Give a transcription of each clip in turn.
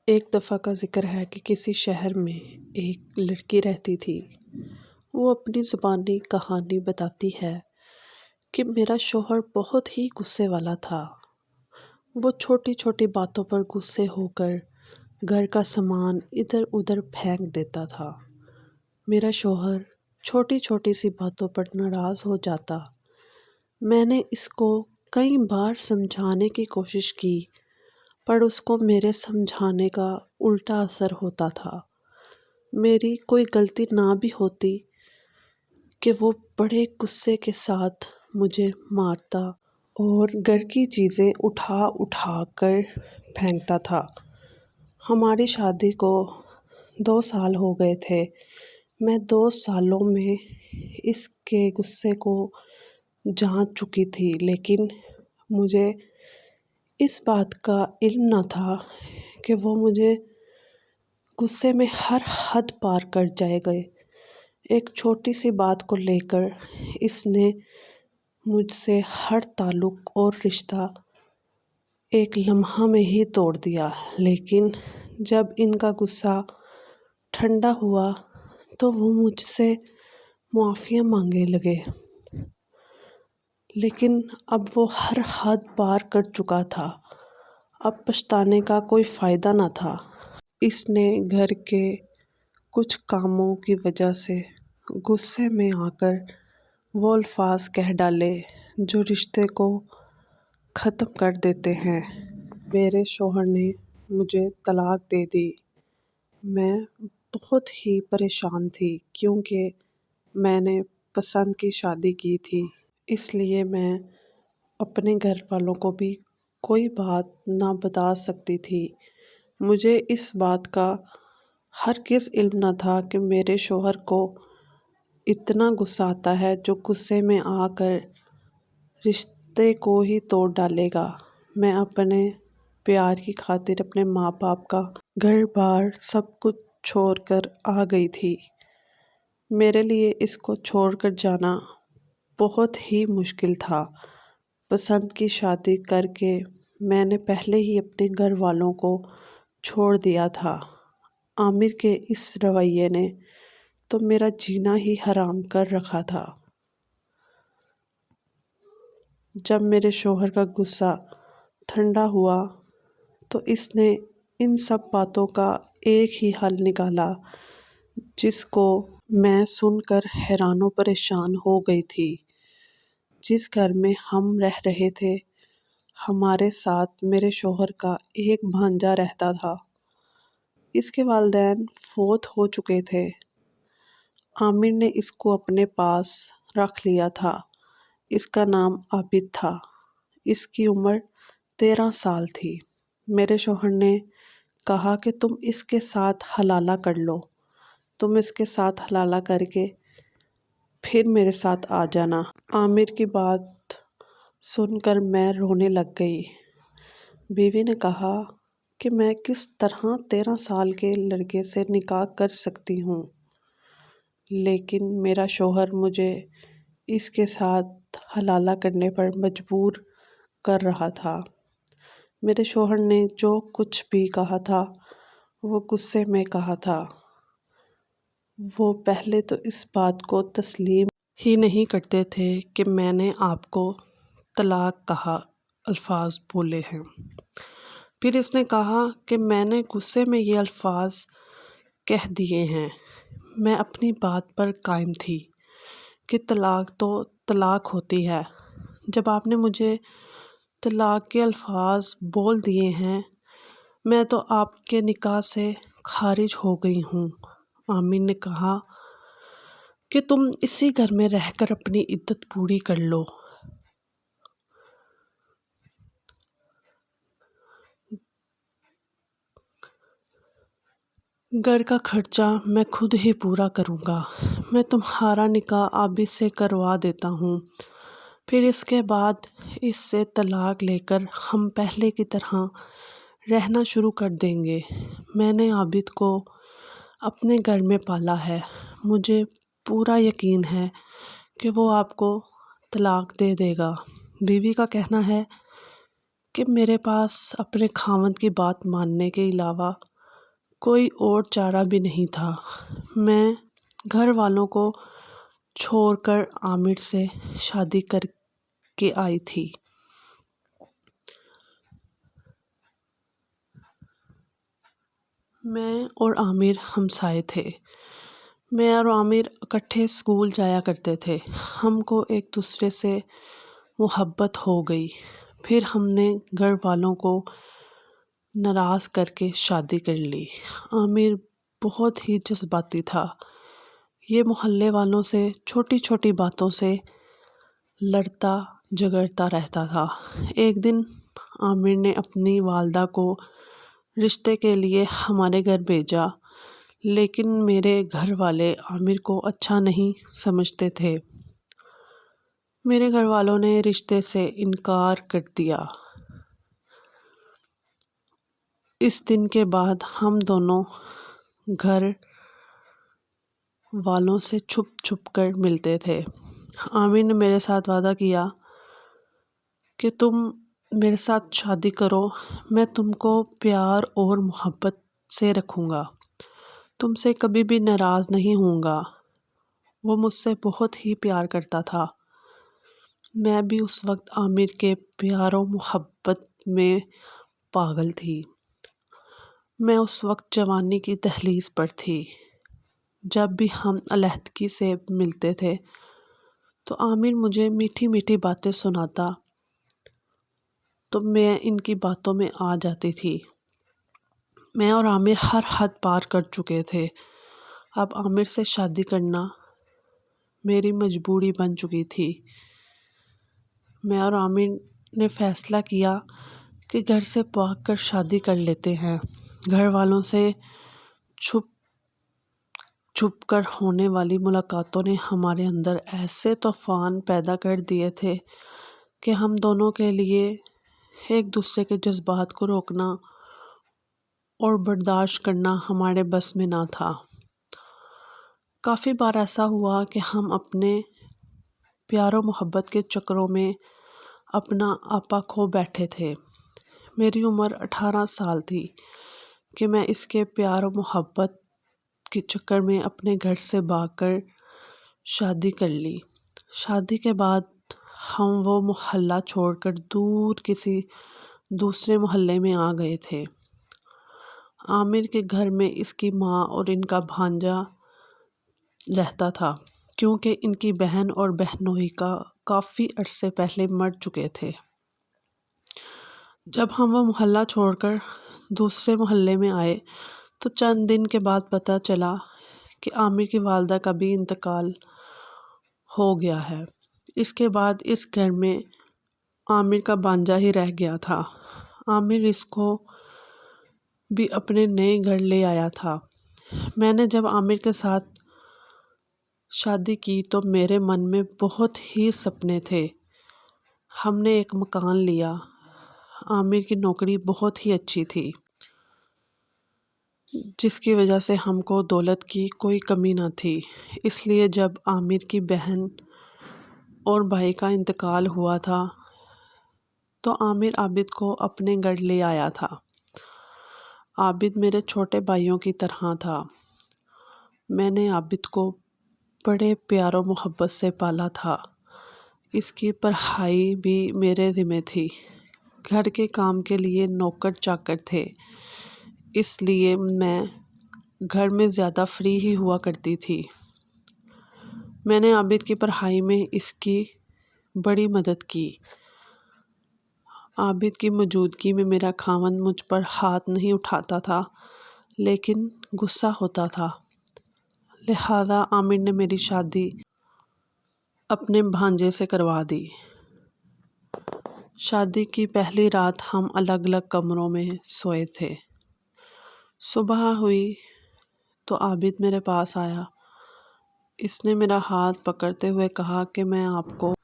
ایک دفعہ کا ذکر ہے کہ کسی شہر میں ایک لڑکی رہتی تھی۔ وہ اپنی زبانی کہانی بتاتی ہے کہ میرا شوہر بہت ہی غصے والا تھا۔ وہ چھوٹی چھوٹی باتوں پر غصے ہو کر گھر کا سامان ادھر ادھر پھینک دیتا تھا۔ میرا شوہر چھوٹی چھوٹی سی باتوں پر ناراض ہو جاتا۔ میں نے اس کو کئی بار سمجھانے کی کوشش کی، پر اس کو میرے سمجھانے کا الٹا اثر ہوتا تھا۔ میری کوئی غلطی نہ بھی ہوتی کہ وہ بڑے غصے کے ساتھ مجھے مارتا اور گھر کی چیزیں اٹھا اٹھا کر پھینکتا تھا۔ ہماری شادی کو 2 سال ہو گئے تھے۔ میں 2 سالوں میں اس کے غصے کو جان چکی تھی، لیکن مجھے اس بات کا علم نہ تھا کہ وہ مجھے غصے میں ہر حد پار کر جائے گا۔ ایک چھوٹی سی بات کو لے کر اس نے مجھ سے ہر تعلق اور رشتہ ایک لمحہ میں ہی توڑ دیا۔ لیکن جب ان کا غصہ ٹھنڈا ہوا تو وہ مجھ سے معافی مانگنے لگے، لیکن اب وہ ہر حد پار کر چکا تھا۔ اب پچھتانے کا کوئی فائدہ نہ تھا۔ اس نے گھر کے کچھ کاموں کی وجہ سے غصے میں آ کر وہ الفاظ کہہ ڈالے جو رشتے کو ختم کر دیتے ہیں۔ میرے شوہر نے مجھے طلاق دے دی۔ میں بہت ہی پریشان تھی کیونکہ میں نے پسند کی شادی کی تھی، اس لیے میں اپنے گھر والوں کو بھی کوئی بات نہ بتا سکتی تھی۔ مجھے اس بات کا ہرگز علم نہ تھا کہ میرے شوہر کو اتنا غصہ آتا ہے جو غصے میں آ کر رشتے کو ہی توڑ ڈالے گا۔ میں اپنے پیار کی خاطر اپنے ماں باپ کا گھر بار سب کچھ چھوڑ کر آ گئی تھی۔ میرے لیے اس کو چھوڑ کر جانا بہت ہی مشکل تھا۔ پسند کی شادی کر کے میں نے پہلے ہی اپنے گھر والوں کو چھوڑ دیا تھا۔ عامر کے اس رویے نے تو میرا جینا ہی حرام کر رکھا تھا۔ جب میرے شوہر کا غصہ ٹھنڈا ہوا تو اس نے ان سب باتوں کا ایک ہی حل نکالا، جس کو میں سن کر حیران و پریشان ہو گئی تھی۔ جس گھر میں ہم رہ رہے تھے، ہمارے ساتھ میرے شوہر کا ایک بھانجا رہتا تھا۔ اس کے والدین فوت ہو چکے تھے۔ عامر نے اس کو اپنے پاس رکھ لیا تھا۔ اس کا نام عابد تھا۔ اس کی عمر 13 سال تھی۔ میرے شوہر نے کہا کہ تم اس کے ساتھ حلالہ کر لو، تم اس کے ساتھ حلالہ کر کے پھر میرے ساتھ آ جانا۔ عامر کی بات سن کر میں رونے لگ گئی۔ بیوی نے کہا کہ میں کس طرح 13 سال کے لڑکے سے نکاح کر سکتی ہوں، لیکن میرا شوہر مجھے اس کے ساتھ حلالہ کرنے پر مجبور کر رہا تھا۔ میرے شوہر نے جو کچھ بھی کہا تھا وہ غصے میں کہا تھا۔ وہ پہلے تو اس بات کو تسلیم ہی نہیں کرتے تھے کہ میں نے آپ کو طلاق کہا الفاظ بولے ہیں۔ پھر اس نے کہا کہ میں نے غصے میں یہ الفاظ کہہ دیے ہیں۔ میں اپنی بات پر قائم تھی کہ طلاق تو طلاق ہوتی ہے۔ جب آپ نے مجھے طلاق کے الفاظ بول دیے ہیں، میں تو آپ کے نکاح سے خارج ہو گئی ہوں۔ عامر نے کہا کہ تم اسی گھر میں رہ کر اپنی عدت پوری کر لو۔ گھر کا خرچہ میں خود ہی پورا کروں گا۔ میں تمہارا نکاح عابد سے کروا دیتا ہوں، پھر اس کے بعد اس سے طلاق لے کر ہم پہلے کی طرح رہنا شروع کر دیں گے۔ میں نے عابد کو اپنے گھر میں پالا ہے۔ مجھے پورا یقین ہے کہ وہ آپ کو طلاق دے دے گا۔ بیوی کا کہنا ہے کہ میرے پاس اپنے خاوند کی بات ماننے کے علاوہ کوئی اور چارہ بھی نہیں تھا۔ میں گھر والوں کو چھوڑ کر عامر سے شادی کر کے آئی تھی۔ میں اور عامر ہمسائے تھے۔ میں اور عامر اکٹھے اسکول جایا کرتے تھے۔ ہم کو ایک دوسرے سے محبت ہو گئی۔ پھر ہم نے گھر والوں کو ناراض کر کے شادی کر لی۔ عامر بہت ہی جذباتی تھا۔ یہ محلے والوں سے چھوٹی چھوٹی باتوں سے لڑتا جھگڑتا رہتا تھا۔ ایک دن عامر نے اپنی والدہ کو رشتے کے لیے ہمارے گھر بھیجا، لیکن میرے گھر والے عامر کو اچھا نہیں سمجھتے تھے۔ میرے گھر والوں نے رشتے سے انکار کر دیا۔ اس دن کے بعد ہم دونوں گھر والوں سے چھپ چھپ کر ملتے تھے۔ عامر نے میرے ساتھ وعدہ کیا کہ تم میرے ساتھ شادی کرو، میں تم کو پیار اور محبت سے رکھوں گا، تم سے کبھی بھی ناراض نہیں ہوں گا۔ وہ مجھ سے بہت ہی پیار کرتا تھا۔ میں بھی اس وقت عامر کے پیار و محبت میں پاگل تھی۔ میں اس وقت جوانی کی دہلیز پر تھی۔ جب بھی ہم علیحدگی سے ملتے تھے تو عامر مجھے میٹھی میٹھی باتیں سناتا تو میں ان کی باتوں میں آ جاتی تھی۔ میں اور عامر ہر حد پار کر چکے تھے۔ اب عامر سے شادی کرنا میری مجبوری بن چکی تھی۔ میں اور عامر نے فیصلہ کیا کہ گھر سے بھاگ کر شادی کر لیتے ہیں۔ گھر والوں سے چھپ چھپ کر ہونے والی ملاقاتوں نے ہمارے اندر ایسے طوفان پیدا کر دیے تھے کہ ہم دونوں کے لیے ایک دوسرے کے جذبات کو روکنا اور برداشت کرنا ہمارے بس میں نہ تھا۔ کافی بار ایسا ہوا کہ ہم اپنے پیار و محبت کے چکروں میں اپنا آپا کھو بیٹھے تھے۔ میری عمر 18 سال تھی کہ میں اس کے پیار و محبت کے چکر میں اپنے گھر سے بھاگ کر شادی کر لی۔ شادی کے بعد ہم وہ محلہ چھوڑ کر دور کسی دوسرے محلے میں آ گئے تھے۔ عامر کے گھر میں اس کی ماں اور ان کا بھانجا رہتا تھا، کیونکہ ان کی بہن اور بہنوئی کافی عرصے پہلے مر چکے تھے۔ جب ہم وہ محلہ چھوڑ کر دوسرے محلے میں آئے تو چند دن کے بعد پتہ چلا کہ عامر کی والدہ کا بھی انتقال ہو گیا ہے۔ اس کے بعد اس گھر میں عامر کا بھانجا ہی رہ گیا تھا۔ عامر اس کو بھی اپنے نئے گھر لے آیا تھا۔ میں نے جب عامر کے ساتھ شادی کی تو میرے من میں بہت ہی سپنے تھے۔ ہم نے ایک مکان لیا۔ عامر کی نوکری بہت ہی اچھی تھی، جس کی وجہ سے ہم کو دولت کی کوئی کمی نہ تھی۔ اس لیے جب عامر کی بہن اور بھائی کا انتقال ہوا تھا تو عامر عابد کو اپنے گھر لے آیا تھا۔ عابد میرے چھوٹے بھائیوں کی طرح تھا۔ میں نے عابد کو بڑے پیار و محبت سے پالا تھا۔ اس کی پڑھائی بھی میرے ذمہ تھی۔ گھر کے کام کے لیے نوکر چاکر تھے، اس لیے میں گھر میں زیادہ فری ہی ہوا کرتی تھی۔ میں نے عابد کی پڑھائی میں اس کی بڑی مدد کی۔ عابد کی موجودگی میں میرا خاوند مجھ پر ہاتھ نہیں اٹھاتا تھا، لیکن غصہ ہوتا تھا۔ لہٰذا عامر نے میری شادی اپنے بھانجے سے کروا دی۔ شادی کی پہلی رات ہم الگ الگ کمروں میں سوئے تھے۔ صبح ہوئی تو عابد میرے پاس آیا۔ اس نے میرا ہاتھ پکڑتے ہوئے کہا کہ میں آپ کو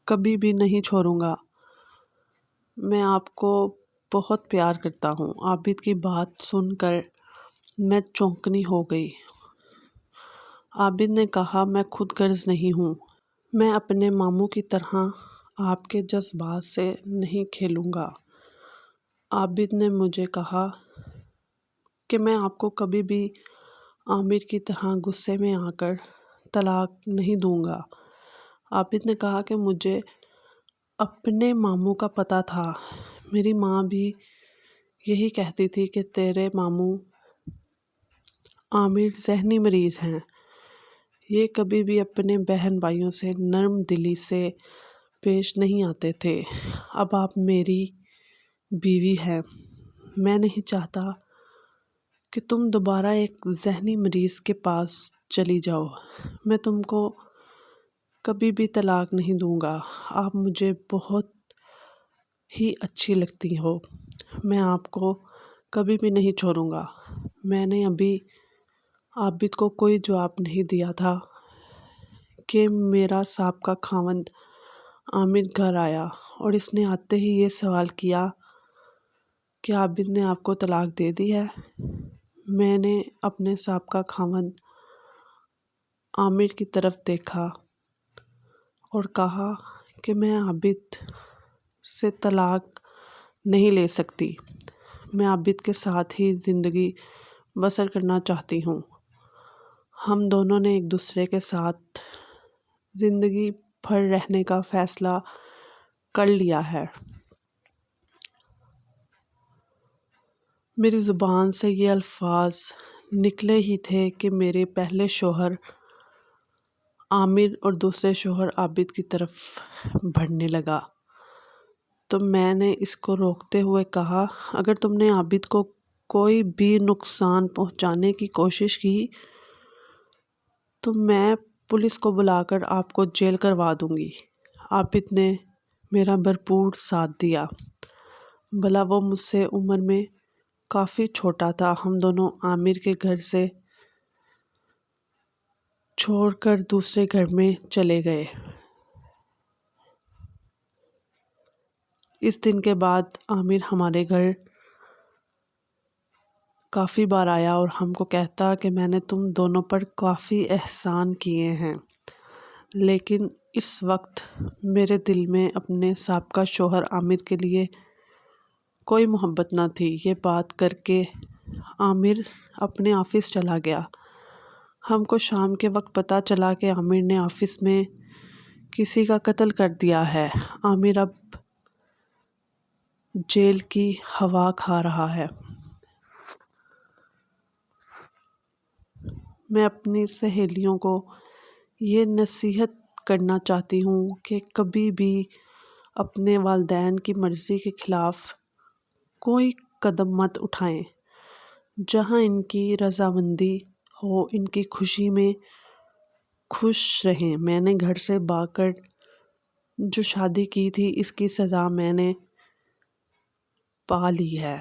کبھی بھی نہیں چھوڑوں گا، میں آپ کو بہت پیار کرتا ہوں۔ عابد کی بات سن کر میں چونکنی ہو گئی۔ عابد نے کہا میں خود غرض نہیں ہوں، میں اپنے ماموں کی طرح آپ کے جذبات سے نہیں کھیلوں گا۔ عابد نے مجھے کہا کہ میں آپ کو کبھی بھی عامر کی طرح غصے میں آ کر طلاق نہیں دوں گا۔ عابد نے کہا کہ مجھے اپنے ماموں کا پتہ تھا، میری ماں بھی یہی کہتی تھی کہ تیرے ماموں عامر ذہنی مریض ہیں، یہ کبھی بھی اپنے بہن بھائیوں سے نرم دلی سے پیش نہیں آتے تھے۔ اب آپ میری بیوی ہیں، میں نہیں چاہتا کہ تم دوبارہ ایک ذہنی مریض کے پاس چلی جاؤ۔ میں تم کو کبھی بھی طلاق نہیں دوں گا، آپ مجھے بہت ہی اچھی لگتی ہو، میں آپ کو کبھی بھی نہیں چھوڑوں گا۔ میں نے ابھی عابد کو کوئی جواب نہیں دیا تھا کہ میرا سابقہ خاوند عامر گھر آیا اور اس نے آتے ہی یہ سوال کیا کہ عابد نے آپ کو طلاق دے دی ہے۔ میں نے اپنے سابقہ خاوند عامر کی طرف دیکھا اور کہا کہ میں عابد سے طلاق نہیں لے سکتی، میں عابد کے ساتھ ہی زندگی بسر کرنا چاہتی ہوں۔ ہم دونوں نے ایک دوسرے کے ساتھ زندگی بھر رہنے کا فیصلہ کر لیا ہے۔ میری زبان سے یہ الفاظ نکلے ہی تھے کہ میرے پہلے شوہر عامر اور دوسرے شوہر عابد کی طرف بڑھنے لگا، تو میں نے اس کو روکتے ہوئے کہا، اگر تم نے عابد کو کوئی بھی نقصان پہنچانے کی کوشش کی تو میں پولیس کو بلا کر آپ کو جیل کروا دوں گی۔ عابد نے میرا بھرپور ساتھ دیا، بھلا وہ مجھ سے عمر میں کافی چھوٹا تھا۔ ہم دونوں عامر کے گھر سے چھوڑ کر دوسرے گھر میں چلے گئے۔ اس دن کے بعد عامر ہمارے گھر کافی بار آیا اور ہم کو کہتا کہ میں نے تم دونوں پر کافی احسان کیے ہیں، لیکن اس وقت میرے دل میں اپنے سابقہ شوہر عامر کے لیے کوئی محبت نہ تھی۔ یہ بات کر کے عامر اپنے آفس چلا گیا۔ ہم کو شام کے وقت پتہ چلا کہ عامر نے آفس میں کسی کا قتل کر دیا ہے۔ عامر اب جیل کی ہوا کھا رہا ہے۔ میں اپنی سہیلیوں کو یہ نصیحت کرنا چاہتی ہوں کہ کبھی بھی اپنے والدین کی مرضی کے خلاف کوئی قدم مت اٹھائیں۔ جہاں ان کی رضامندی ہو، ان کی خوشی میں خوش رہیں۔ میں نے گھر سے بھاگ کر جو شادی کی تھی، اس کی سزا میں نے پا لی ہے۔